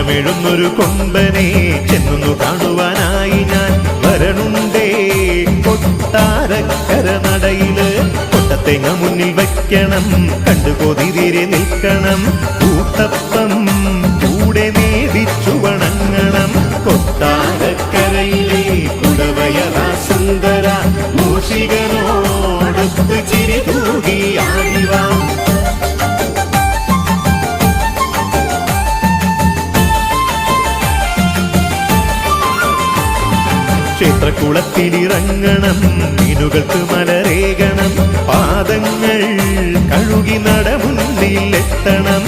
ചിത്രമെഴുന്നൊരു കൊമ്പനെ ചെന്നു കാണുവാനായി ഞാൻ വരണുണ്ടേ കൊട്ടാരക്കര നടയില്. കൊട്ടത്തേങ്ങ മുന്നിൽ വയ്ക്കണം, കണ്ടു കൊതിരെ നിൽക്കണം, കൂട്ടപ്പം കൂടെ നേദിച്ചു വണങ്ങണം. കൊട്ടാരക്കരയിലെ കുടവയറ സുന്ദര മൂഷികനോടൊത്ത് ചിരി തൂകിയാടിവാ. ക്ഷേത്രക്കുളത്തിലിറങ്ങണം, മീനുകൾക്ക് മലരേകണം, പാദങ്ങൾ കഴുകി നട മുന്നിലെത്തണം.